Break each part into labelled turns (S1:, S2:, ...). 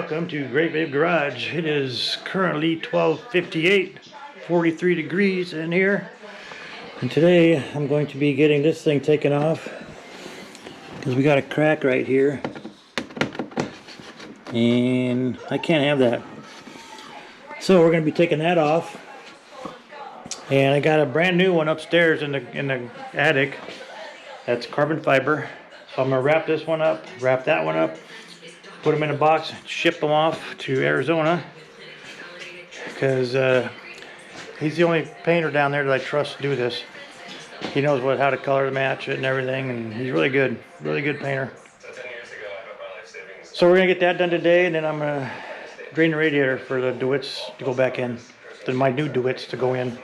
S1: welcome to Great Babe Garage. It is currently 12:58, 43 degrees in here. And today I'm going to be getting this thing taken off because we got a crack right here. And I can't have that. So we're going to be taking that off. And I got a brand new one upstairs in the attic. That's carbon fiber. So I'm going to wrap this one up, wrap that one up, put them in a box, ship them off to Arizona. Because he's the only painter down there that I trust to do this. He knows how to color match it and everything, and he's really good painter. So we're going to get that done today, and then I'm going to drain the radiator for the DeWitts to go back in. My new DeWitts to go in.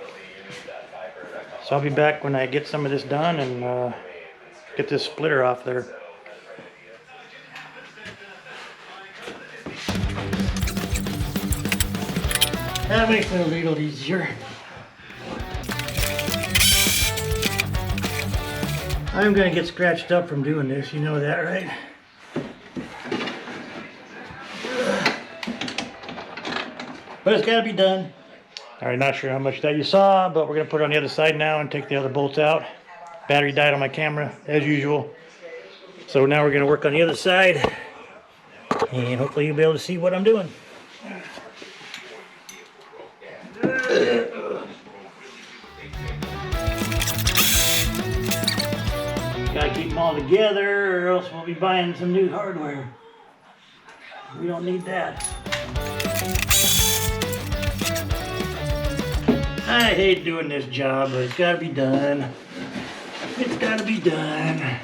S1: So I'll be back when I get some of this done and get this splitter off there. That makes it a little easier. I'm gonna get scratched up from doing this, you know that, right? But it's gotta be done. Alright, not sure how much that you saw, but we're gonna put it on the other side now and take the other bolts out. Battery died on my camera, as usual. So now we're gonna work on the other side, and hopefully you'll be able to see what I'm doing. Gotta keep them all together, or else we'll be buying some new hardware. We don't need that. I hate doing this job, but it's gotta be done. It's gotta be done.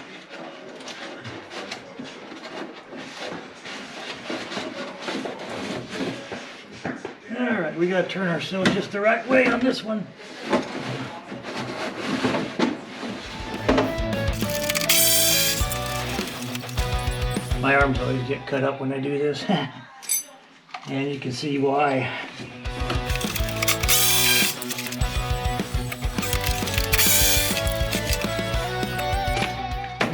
S1: Alright, we gotta turn ourselves just the right way on this one. My arms always get cut up when I do this. And you can see why.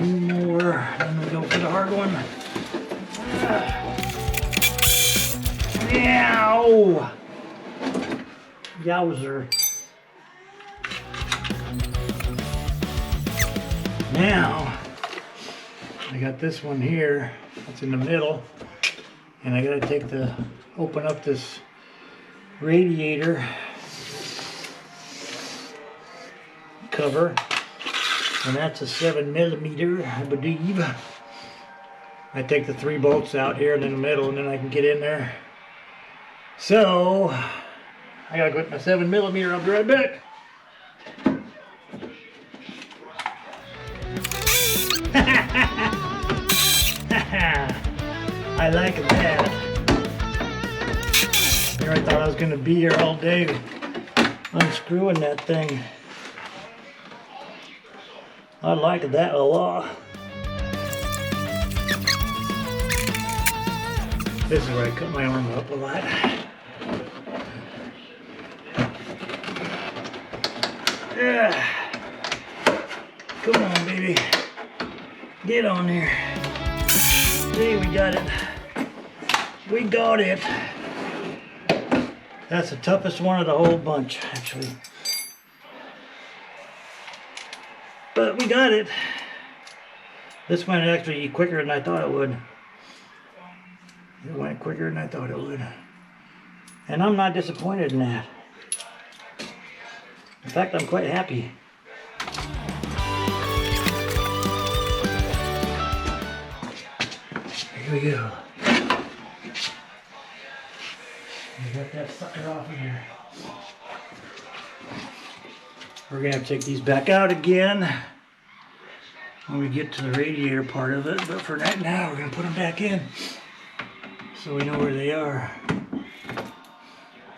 S1: More, then we go for the hard one. Yow! Yowzer. Now, I got this one here. It's in the middle. And I gotta open up this radiator cover. And that's a 7mm, I believe. I take the 3 bolts out here and in the middle, and then I can get in there. So, I gotta go with my 7mm, I'll be right back. I like that. Here I thought I was gonna be here all day unscrewing that thing. I like that a lot. This is where I cut my arm up a lot. Yeah. Come on, baby. Get on there. See, we got it. We got it. That's the toughest one of the whole bunch, actually. But we got it. This went actually quicker than I thought it would. It went quicker than I thought it would. And I'm not disappointed in that. In fact, I'm quite happy. Here we go. We got that sucker off of here. We're going to have to take these back out again when we get to the radiator part of it. But for right now, we're going to put them back in so we know where they are.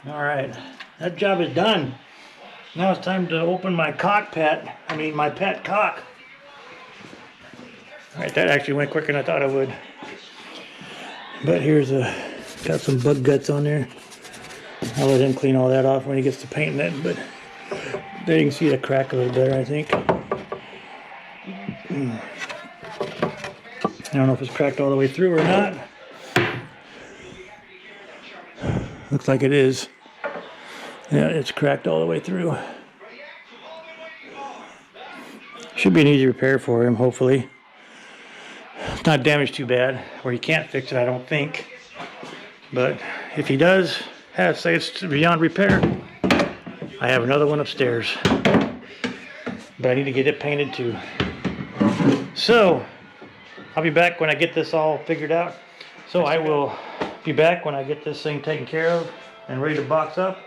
S1: Alright, that job is done. Now it's time to open my my pet cock. Alright, that actually went quicker than I thought it would. But got some bug guts on there. I'll let him clean all that off when he gets to painting it, but there you can see the crack a little better, I think. I don't know if it's cracked all the way through or not. Looks like it is. Yeah, it's cracked all the way through. Should be an easy repair for him, hopefully. It's not damaged too bad, or he can't fix it, I don't think. But if he does say it's beyond repair, I have another one upstairs. But I need to get it painted too. So, I'll be back when I get this all figured out. So I will be back when I get this thing taken care of and ready to box up.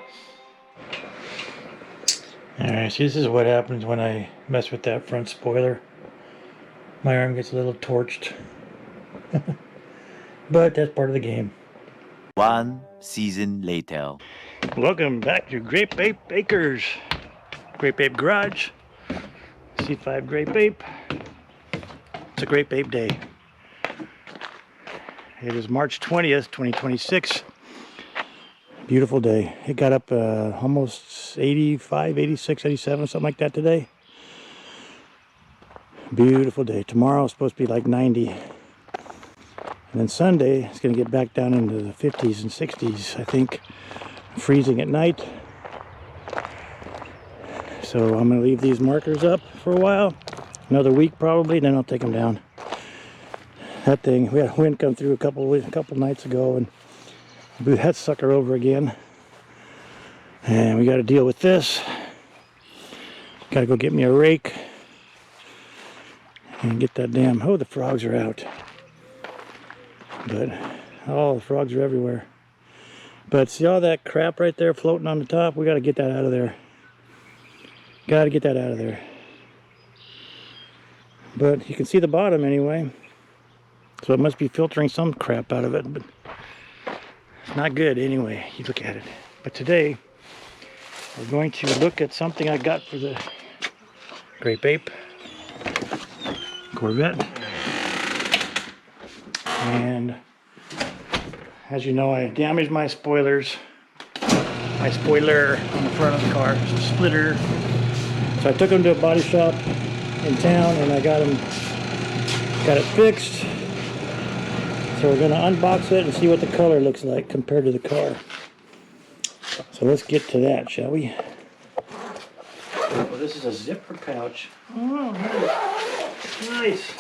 S1: Alright, so this is what happens when I mess with that front spoiler. My arm gets a little torched. But that's part of the game.
S2: One season later.
S1: Welcome back to Grape Ape Bakers. Grape Ape Garage. C5 Grape Ape. It's a Grape Ape Day. It is March 20th, 2026. Beautiful day. It got up almost 85, 86, 87, something like that today. Beautiful day. Tomorrow is supposed to be like 90. And then Sunday, it's going to get back down into the 50s and 60s, I think. Freezing at night. So I'm going to leave these markers up for a while. Another week probably, then I'll take them down. That thing, we had wind come through a couple nights ago and blew that sucker over again. And we got to deal with this. Got to go get me a rake and get that damn, oh, the frogs are out. But, oh, the frogs are everywhere. But see all that crap right there floating on the top? We got to get that out of there. Got to get that out of there. But you can see the bottom anyway. So it must be filtering some crap out of it. But it's not good anyway. You look at it. But today, we're going to look at something I got for the Grape Ape Corvette. And as you know, I damaged my spoilers. My spoiler on the front of the car. It's a splitter. So I took them to a body shop in town and I got it fixed. So we're going to unbox it and see what the color looks like compared to the car. So let's get to that, shall we? Well, this is a zipper pouch. Oh, nice.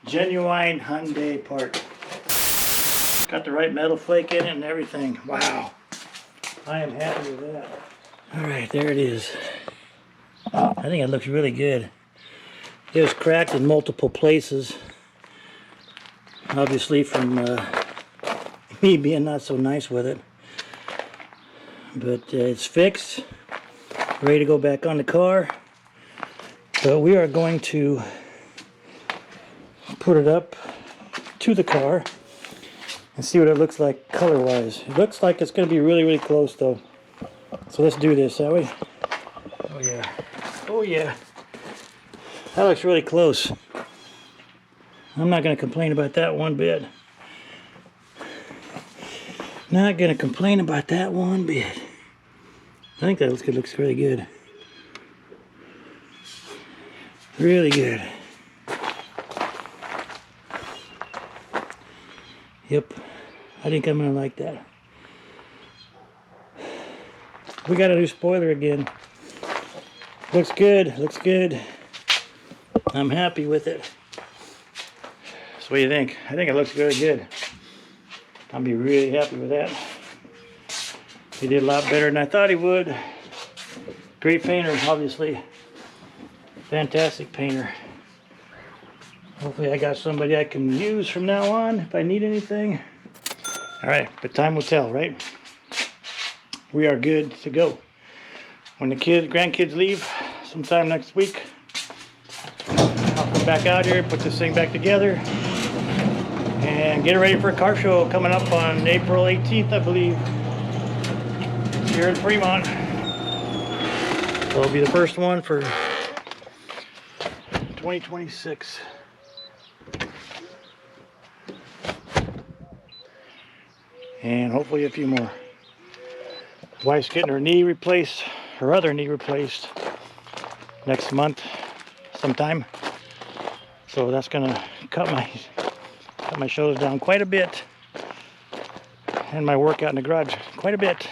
S1: Genuine Hyundai part. Got the right metal flake in it and everything. Wow. I am happy with that. Alright, there it is. I think it looks really good. It was cracked in multiple places. Obviously from me being not so nice with it. But it's fixed. Ready to go back on the car. But we are going to put it up to the car and see what it looks like color-wise. It looks like it's going to be really, really close though. So let's do this, shall we? Oh yeah. Oh yeah. That looks really close. I'm not going to complain about that one bit. Not going to complain about that one bit. I think that looks really good. Really good. Yep, I think I'm gonna like that. We got a new spoiler again. Looks good, looks good. I'm happy with it. So what do you think? I think it looks really good. I'll be really happy with that. He did a lot better than I thought he would. Great painter, obviously. Fantastic painter. Hopefully I got somebody I can use from now on if I need anything. Alright, but time will tell, right? We are good to go. When the grandkids leave sometime next week, I'll come back out here, put this thing back together, and get it ready for a car show coming up on April 18th, I believe, here in Fremont. So it'll be the first one for 2026. And hopefully a few more. Wife's getting her knee replaced, her other knee replaced next month, sometime. So that's gonna cut my shows down quite a bit, and my workout in the garage quite a bit.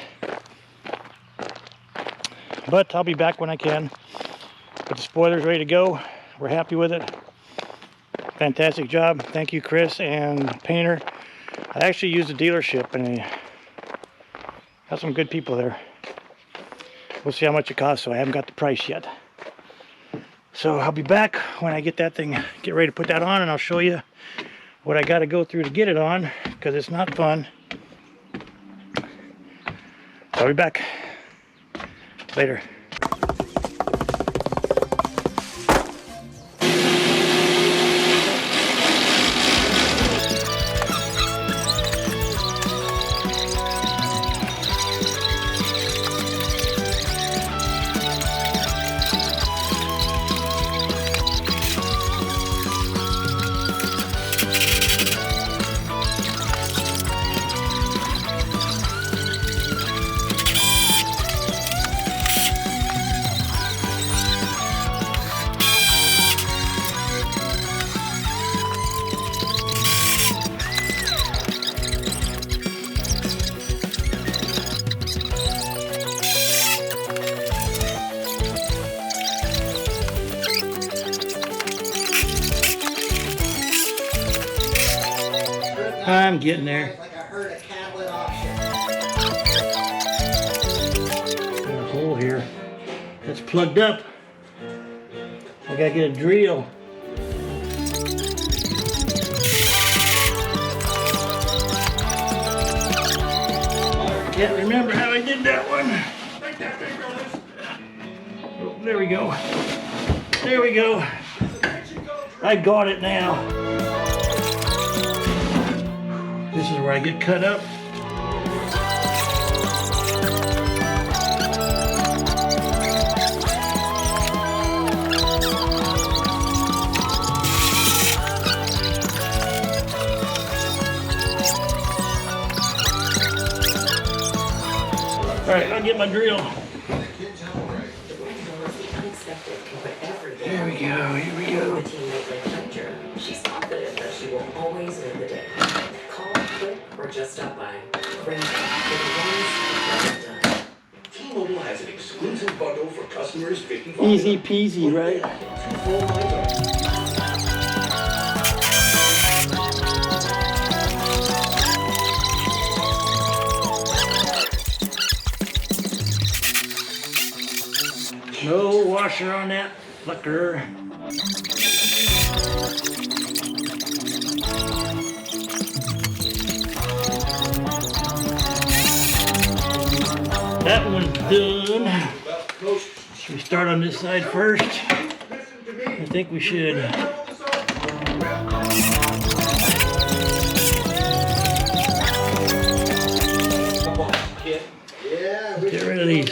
S1: But I'll be back when I can. But the spoiler's ready to go. We're happy with it. Fantastic job. Thank you, Chris and Painter. I actually used a dealership, and they got some good people there. We'll see how much it costs, so I haven't got the price yet. So I'll be back when I get that thing, get ready to put that on, and I'll show you what I got to go through to get it on, because it's not fun. I'll be back later. I'm getting there.
S3: Like I heard a tablet option.
S1: Got a hole here that's plugged up. I gotta get a drill. Can't remember how I did that one. Oh, there we go. There we go. I got it now. This is where I get cut up. All right, I'll get my drill. Here we go, here we go.
S4: She's confident that she will always win the day. Call, click, or just stop by.
S5: T-Mobile has an exclusive bundle for customers 55.
S1: Easy peasy, right? No washer on that fucker. That one's done. Should we start on this side first? I think we should. Get rid of these.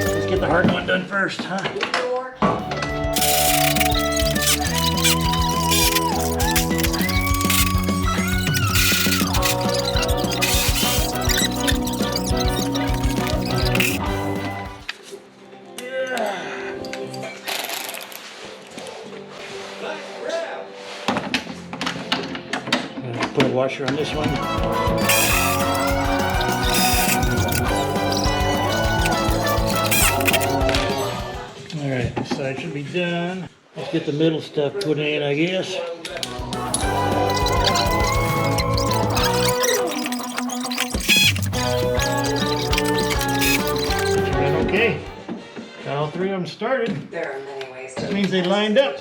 S1: Let's get the hard one done first, huh? Put a washer on this one. Alright, this side should be done. Let's get the middle stuff put in, I guess. Right, okay. Got all three of them started.
S4: There are many ways to.
S1: That means they lined up.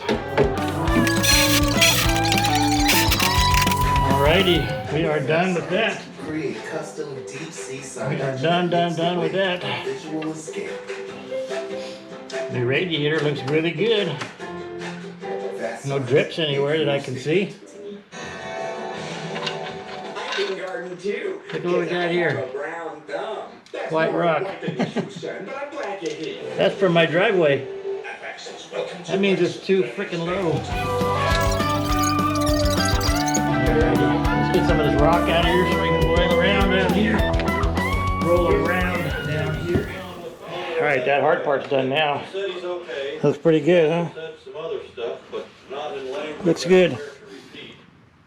S1: Alrighty, we are done with that.
S3: Create custom deep sea
S1: We are done with that.
S3: visual escape.
S1: The radiator looks really good. No drips anywhere that I can see.
S5: Garden too.
S1: Look what we got here.
S5: Brown thumb. That's
S1: White
S5: more
S1: rock.
S5: like the issue, son, but I'm glad you're here.
S1: That's from my driveway.
S5: Welcome to
S1: That means it's too freaking low. Alrighty, let's get some of this rock out of here so we can boil around. down here. Roll around down here. All right, that hard part's done now.
S6: Said he's okay.
S1: Looks pretty good, huh?
S6: Said some other stuff, but not in language.
S1: Looks good.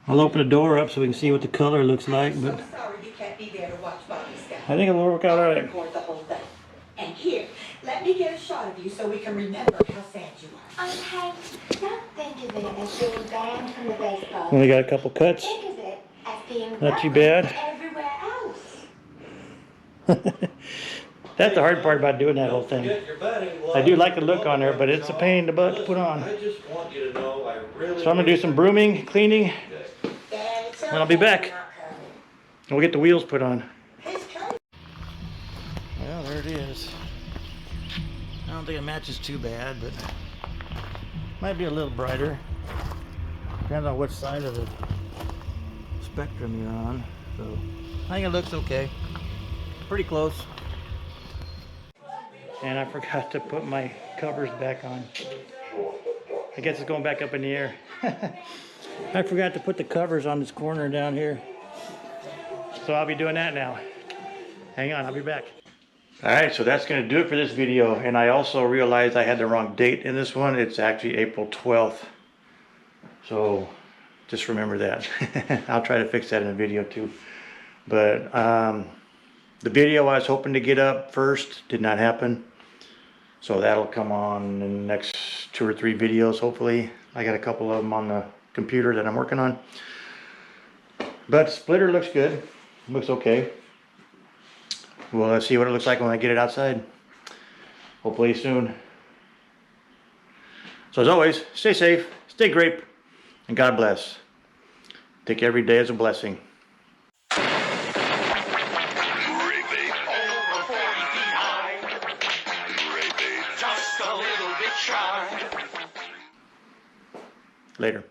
S1: I'll open the door up so we can see what the color looks like, but
S7: Sorry you can't be there to watch Bobby's guy.
S1: I think it'll work out all right.
S7: Record the whole thing. And here, let me get a shot of you so we can remember how sad you are.
S8: Okay, don't think of it as being banned from the baseball.
S1: Only got a couple cuts.
S8: Think of it as being
S1: Not too
S8: welcome
S1: bad.
S8: everywhere else.
S1: That's the hard part about doing that whole thing.
S6: Get your batting glove.
S1: I do like the look on there, but it's a pain in the butt to put on.
S6: I just want you to know I really.
S1: So I'm gonna do some brooming, cleaning, and I'll be back. And we'll get the wheels put on. Well, there it is. I don't think it matches too bad, but might be a little brighter. Depends on which side of the spectrum you're on. So I think it looks okay. Pretty close. And I forgot to put my covers back on. I guess it's going back up in the air. I forgot to put the covers on this corner down here. So I'll be doing that now. Hang on, I'll be back. Alright, so that's going to do it for this video. And I also realized I had the wrong date in this one. It's actually April 12th. So just remember that. I'll try to fix that in the video too. But the video I was hoping to get up first did not happen. So that'll come on in the next 2 or 3 videos, hopefully. I got a couple of them on the computer that I'm working on. But splitter looks good. Looks okay. Well, let's see what it looks like when I get it outside. Hopefully soon. So as always, stay safe, stay grape, and God bless. Take every day as a blessing. Later.